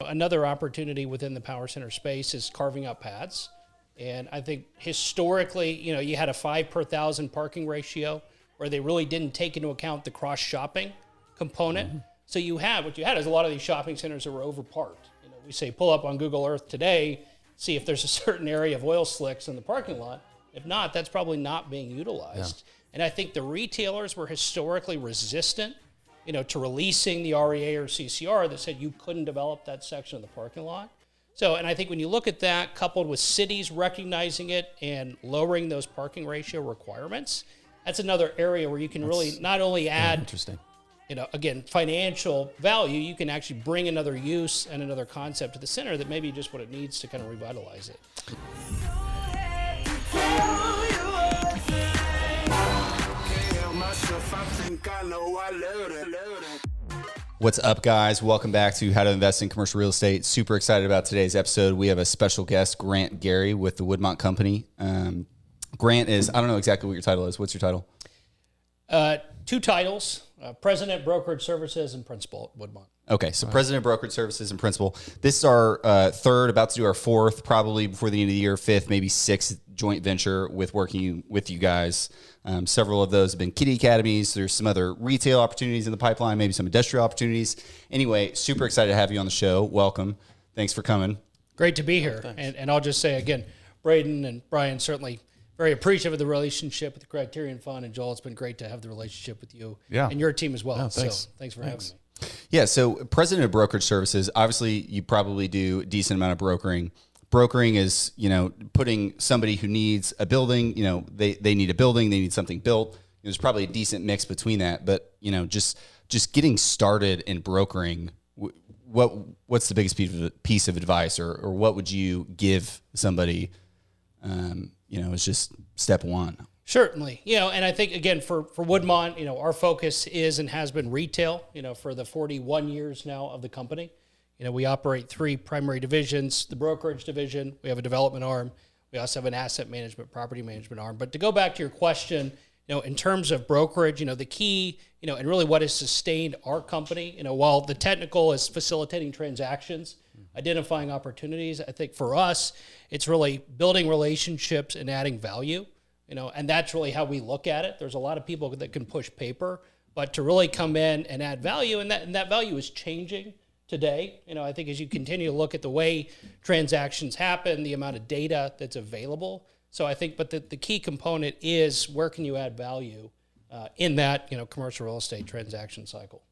another opportunity within the power center space is carving out pads. And I think historically, you had a 5 per 1,000 parking ratio where they really didn't take into account the cross shopping component. Mm-hmm. So what you had is a lot of these shopping centers that were overparked. We say pull up on Google Earth today, see if there's a certain area of oil slicks in the parking lot. If not, that's probably not being utilized. Yeah. And I think the retailers were historically resistant, to releasing the REA or CCR that said you couldn't develop that section of the parking lot. So, and I think when you look at that, coupled with cities recognizing it and lowering those parking ratio requirements, that's another area where you can really not only add, interesting. Again, financial value, you can actually bring another use and another concept to the center that maybe just what it needs to kind of revitalize it. What's up, guys? Welcome back to How to Invest in Commercial Real Estate. Super excited about today's episode. We have a special guest, Grant Gary with the Woodmont Company. Grant is, I don't know exactly what your title is. What's your title? 2 titles, President, Brokerage Services, and Principal at Woodmont. Okay, so President, Brokerage Services, and Principal. This is our third, about to do our fourth, probably before the end of the year, fifth, maybe sixth joint venture with working with you guys. Several of those have been kiddie academies. There's some other retail opportunities in the pipeline, maybe some industrial opportunities. Anyway, super excited to have you on the show. Welcome. Thanks for coming. Great to be here. And I'll just say again, Braden and Brian, certainly very appreciative of the relationship with the Criterion Fund. And Joel, it's been great to have the relationship with you and your team as well. Thanks. So thanks for having me. Yeah, so President of Brokerage Services, obviously you probably do a decent amount of brokering. Brokering is, putting somebody who needs a building, they need a building, they need something built. There's probably a decent mix between that, but, just getting started in brokering, what's the biggest piece of advice or what would you give somebody, it's just step one? Certainly. And I think, again, for Woodmont, our focus is and has been retail, for the 41 years now of the company. We operate 3 primary divisions, the brokerage division, we have a development arm, we also have an asset management, property management arm. But to go back to your question, in terms of brokerage, the key, and really what has sustained our company, while the technical is facilitating transactions, identifying opportunities, I think for us, it's really building relationships and adding value, and that's really how we look at it. There's a lot of people that can push paper, but to really come in and add value, and that value is changing today. I think as you continue to look at the way transactions happen, the amount of data that's available. So I think, but the key component is where can you add value in that, commercial real estate transaction cycle.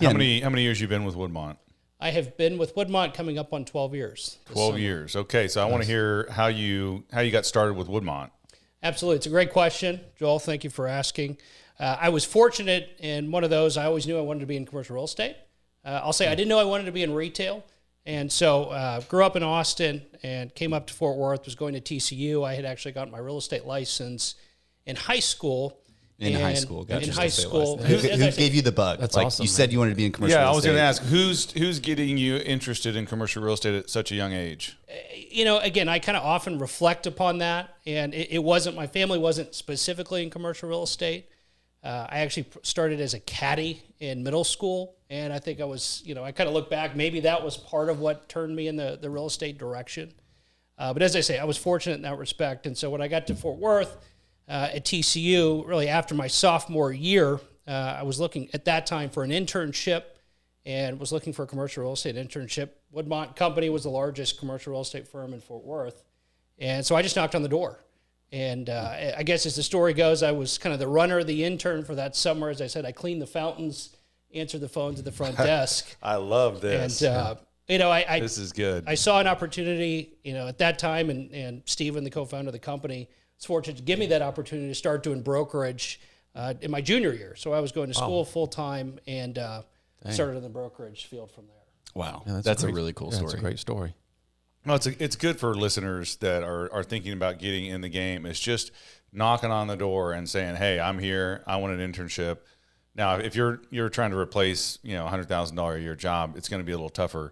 How many years you been with Woodmont? I have been with Woodmont coming up on 12 years. 12 years. Okay. So I want to hear how you got started with Woodmont. Absolutely. It's a great question, Joel. Thank you for asking. I was fortunate in one of those. I always knew I wanted to be in commercial real estate. I'll say I didn't know I wanted to be in retail. And so grew up in Austin and came up to Fort Worth, was going to TCU. I had actually gotten my real estate license in high school. In high school. Who gave you the bug? That's like awesome, you said you wanted to be in commercial real estate. Yeah, I was going to ask, who's getting you interested in commercial real estate at such a young age? Again, I kind of often reflect upon that. And it wasn't, my family wasn't specifically in commercial real estate. I actually started as a caddy in middle school. And I think I was, I kind of look back, maybe that was part of what turned me in the real estate direction. But as I say, I was fortunate in that respect. And so when I got to Fort Worth at TCU, really after my sophomore year, I was looking at that time for an internship and was looking for a commercial real estate internship. Woodmont Company was the largest commercial real estate firm in Fort Worth. And so I just knocked on the door. And I guess as the story goes, I was kind of the runner, the intern for that summer. As I said, I cleaned the fountains, answered the phones at the front desk. I love this. And, this is good. I saw an opportunity, at that time, and Stephen, the co-founder of the company, was fortunate to give me that opportunity to start doing brokerage in my junior year. So I was going to school full-time and started in the brokerage field from there. Wow. Yeah, that's a really cool story. That's a great story. No, it's good for listeners that are thinking about getting in the game. It's just knocking on the door and saying, "Hey, I'm here. I want an internship." Now, if you're trying to replace $100,000 a year job, it's going to be a little tougher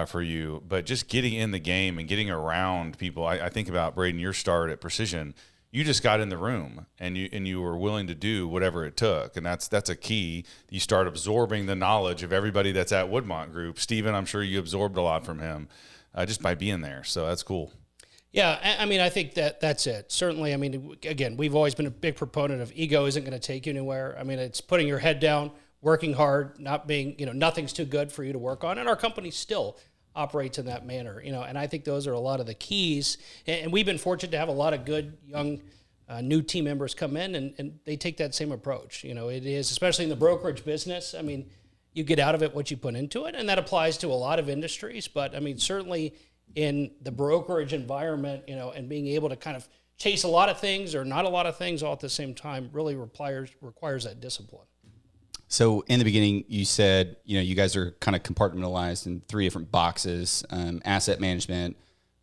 for you. But just getting in the game and getting around people, I think about Braden, your start at Precision. You just got in the room and you were willing to do whatever it took. And that's a key. You start absorbing the knowledge of everybody that's at Woodmont Group. Steven, I'm sure you absorbed a lot from him just by being there. So that's cool. Yeah, I mean, I think that's it. Certainly, I mean, again, we've always been a big proponent of ego isn't going to take you anywhere. I mean, it's putting your head down, working hard, not being, nothing's too good for you to work on. And our company still operates in that manner, and I think those are a lot of the keys. And we've been fortunate to have a lot of good young new team members come in, and they take that same approach. It is, especially in the brokerage business, I mean, you get out of it what you put into it, and that applies to a lot of industries. But I mean, certainly in the brokerage environment, and being able to kind of chase a lot of things or not a lot of things all at the same time really requires that discipline. So in the beginning, you said, you guys are kind of compartmentalized in 3 different boxes: asset management,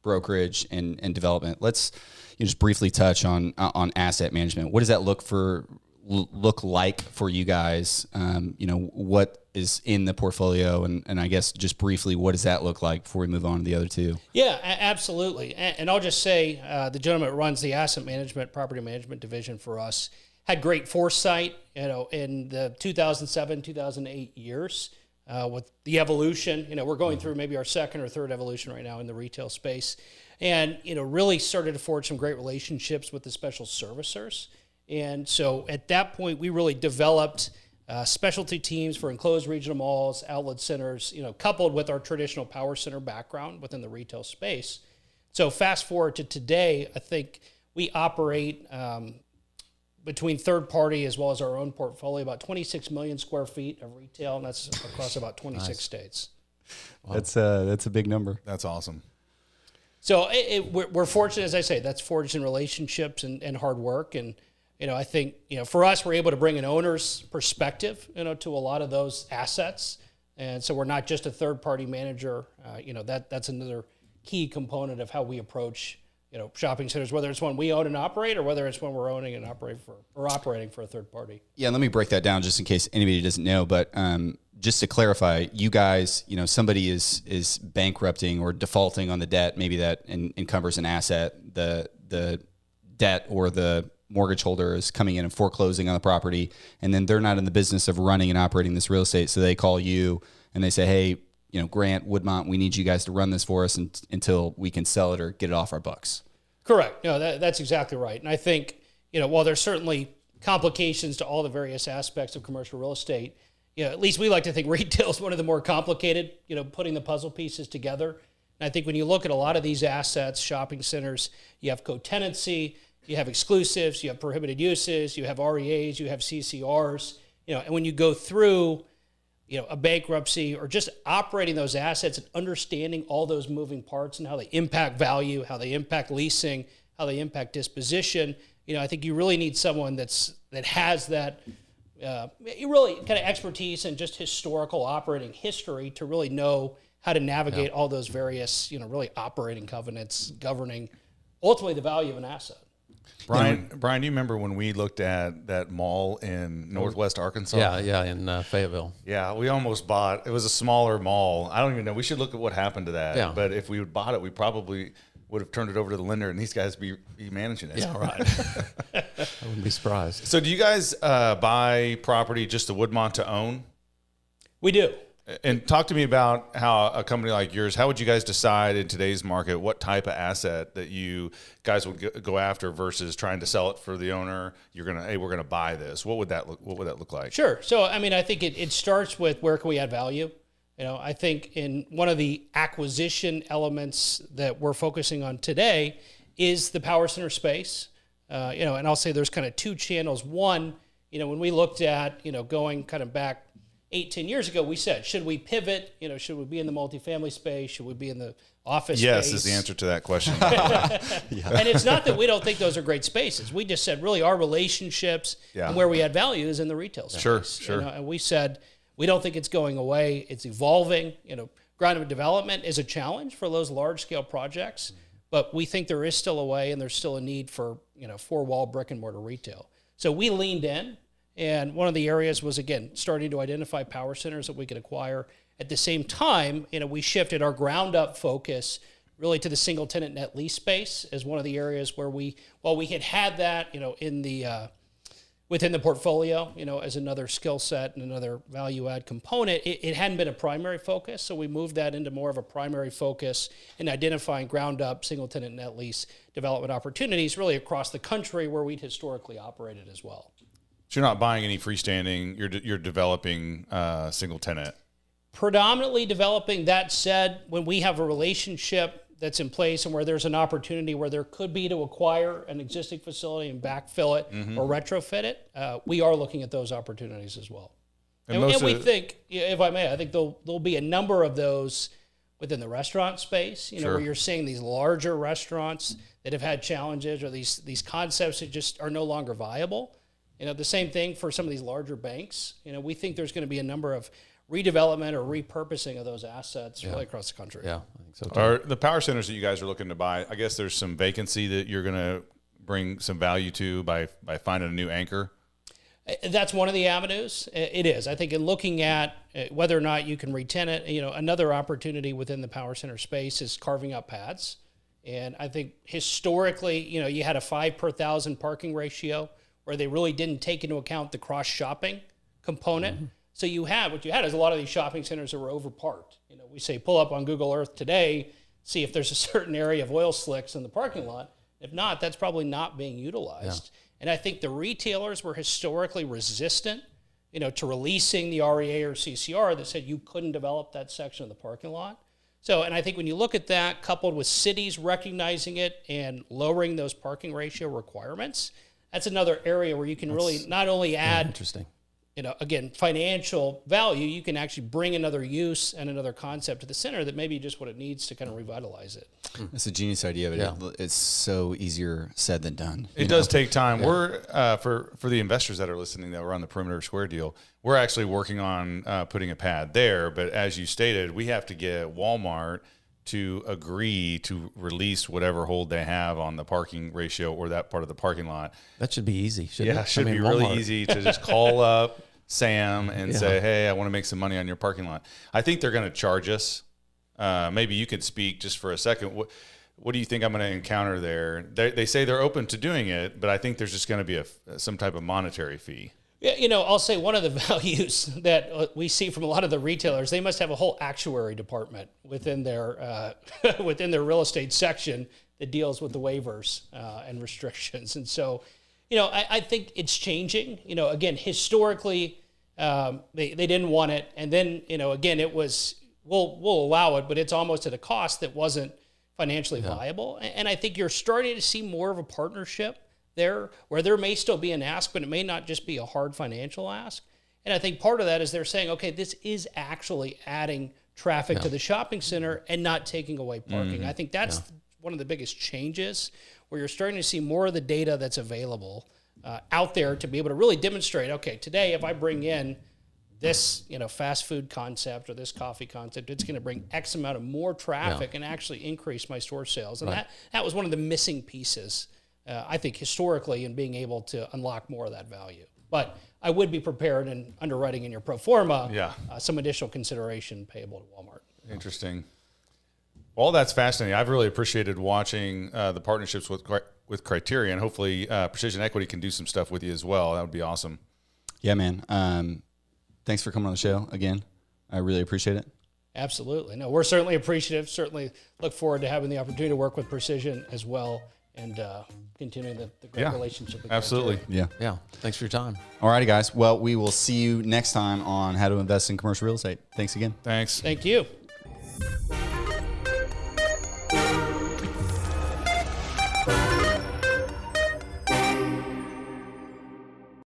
brokerage, and development. Let's just briefly touch on asset management. What does that look like for you guys? What is in the portfolio, and I guess just briefly, what does that look like before we move on to the other two? Yeah, absolutely. And I'll just say, the gentleman that runs the asset management, property management division for us had great foresight, in the 2007, 2008 years, with the evolution. We're going through maybe our second or third evolution right now in the retail space, and really started to forge some great relationships with the special servicers. And so at that point, we really developed specialty teams for enclosed regional malls, outlet centers, coupled with our traditional power center background within the retail space. So fast forward to today, I think we operate between third party as well as our own portfolio, about 26 million square feet of retail, and that's across about 26 states. Wow. That's a big number. That's awesome. So we're fortunate, as I say, that's forged in relationships and hard work. And, I think, for us, we're able to bring an owner's perspective, to a lot of those assets. And so we're not just a third party manager. That's another key component of how we approach shopping centers, whether it's one we own and operate or whether it's one we're owning and operating for a third party. Yeah, let me break that down just in case anybody doesn't know. But just to clarify, you guys, somebody is bankrupting or defaulting on the debt, maybe that encumbers an asset. The debt or the mortgage holder is coming in and foreclosing on the property, and then they're not in the business of running and operating this real estate. So they call you and they say, hey, Grant, Woodmont, we need you guys to run this for us until we can sell it or get it off our books. Correct. No, that's exactly right. And I think, while there's certainly complications to all the various aspects of commercial real estate, at least we like to think retail is one of the more complicated, putting the puzzle pieces together. And I think when you look at a lot of these assets, shopping centers, you have co-tenancy, you have exclusives, you have prohibited uses, you have REAs, you have CCRs, and when you go through a bankruptcy or just operating those assets and understanding all those moving parts and how they impact value, how they impact leasing, how they impact disposition, I think you really need someone that has that really kind of expertise and just historical operating history to really know how to navigate all those various, really operating covenants governing ultimately the value of an asset. Brian, do you remember when we looked at that mall in Northwest Arkansas? Yeah, in Fayetteville. Yeah, we almost bought. It was a smaller mall. I don't even know. We should look at what happened to that. Yeah. But if we had bought it, we probably would have turned it over to the lender, and these guys be managing it. Yeah, right. I wouldn't be surprised. So, do you guys buy property just to Woodmont to own? We do. And talk to me about how a company like yours, how would you guys decide in today's market what type of asset that you guys would go after versus trying to sell it for the owner? You're going to, hey, we're going to buy this. What would that look like? Sure. So, I mean, I think it starts with where can we add value? I think in one of the acquisition elements that we're focusing on today is the power center space. And I'll say there's kind of two channels. One, when we looked at, going kind of back 8-10 years ago, we said, should we pivot? Should we be in the multifamily space? Should we be in the office yes space? Is the answer to that question. And it's not that we don't think those are great spaces. We just said really our relationships and where we add value is in the retail space. Sure. And we said we don't think it's going away. It's evolving. Ground up development is a challenge for those large scale projects, but we think there is still a way and there's still a need for 4-wall brick and mortar retail. So we leaned in. And one of the areas was, again, starting to identify power centers that we could acquire. At the same time, we shifted our ground-up focus really to the single tenant net lease space as one of the areas where we had that, in the within the portfolio, as another skill set and another value add component. It hadn't been a primary focus, so we moved that into more of a primary focus in identifying ground up single tenant net lease development opportunities really across the country where we'd historically operated as well. So you're not buying any freestanding, you're developing single tenant. Predominantly developing. That said, when we have a relationship that's in place and where there's an opportunity where there could be to acquire an existing facility and backfill it or retrofit it, we are looking at those opportunities as well. And we think, if I may, I think there'll be a number of those within the restaurant space, where you're seeing these larger restaurants that have had challenges or these concepts that just are no longer viable. The same thing for some of these larger banks. We think there's going to be a number of redevelopment or repurposing of those assets really across the country. Yeah, I think so too. Are the power centers that you guys are looking to buy, I guess there's some vacancy that you're going to bring some value to by finding a new anchor? That's one of the avenues. It is. I think in looking at whether or not you can re-tenant, another opportunity within the power center space is carving out pads. And I think historically, you had a 5 per 1,000 parking ratio where they really didn't take into account the cross-shopping component. Mm-hmm. So what you had is a lot of these shopping centers that were overparked. We say pull up on Google Earth today, see if there's a certain area of oil slicks in the parking lot. If not, that's probably not being utilized. Yeah. And I think the retailers were historically resistant, to releasing the REA or CCR that said you couldn't develop that section of the parking lot. So, and I think when you look at that, coupled with cities recognizing it and lowering those parking ratio requirements, that's another area where you can really not only add, interesting. Again, financial value, you can actually bring another use and another concept to the center that maybe just what it needs to kind of revitalize it. It's a genius idea, but it's so easier said than done. It does take time. We're for the investors that are listening that were on the Perimeter Square deal, we're actually working on putting a pad there. But as you stated, we have to get Walmart to agree to release whatever hold they have on the parking ratio or that part of the parking lot. That should be easy, shouldn't it? Yeah, it should be really easy to just call up Sam and say, hey, I want to make some money on your parking lot. I think they're going to charge us. Maybe you could speak just for a second. What do you think I'm going to encounter there? They say they're open to doing it, but I think there's just going to be some type of monetary fee. Yeah, I'll say one of the values that we see from a lot of the retailers, they must have a whole actuary department within their real estate section that deals with the waivers and restrictions. And so, I think it's changing. Again, historically, they didn't want it, and then again, it was we'll allow it, but it's almost at a cost that wasn't financially viable. And I think you're starting to see more of a partnership there, where there may still be an ask, but it may not just be a hard financial ask. And I think part of that is they're saying, okay, this is actually adding traffic to the shopping center and not taking away parking. I think that's one of the biggest changes, where you're starting to see more of the data that's available out there to be able to really demonstrate, okay, today if I bring in this fast food concept or this coffee concept, it's going to bring X amount of more traffic and actually increase my store sales. And that was one of the missing pieces, I think, historically, in being able to unlock more of that value. But I would be prepared in underwriting in your pro forma some additional consideration payable to Walmart. Interesting. Well, that's fascinating. I've really appreciated watching the partnerships with Criterion. Hopefully, Precision Equity can do some stuff with you as well. That would be awesome. Yeah, man. Thanks for coming on the show again. I really appreciate it. Absolutely. No, we're certainly appreciative. Certainly look forward to having the opportunity to work with Precision as well, and continuing the great relationship with absolutely. Criterion. Yeah. Thanks for your time. All righty, guys. Well, we will see you next time on How to Invest in Commercial Real Estate. Thanks again. Thanks. Thank you.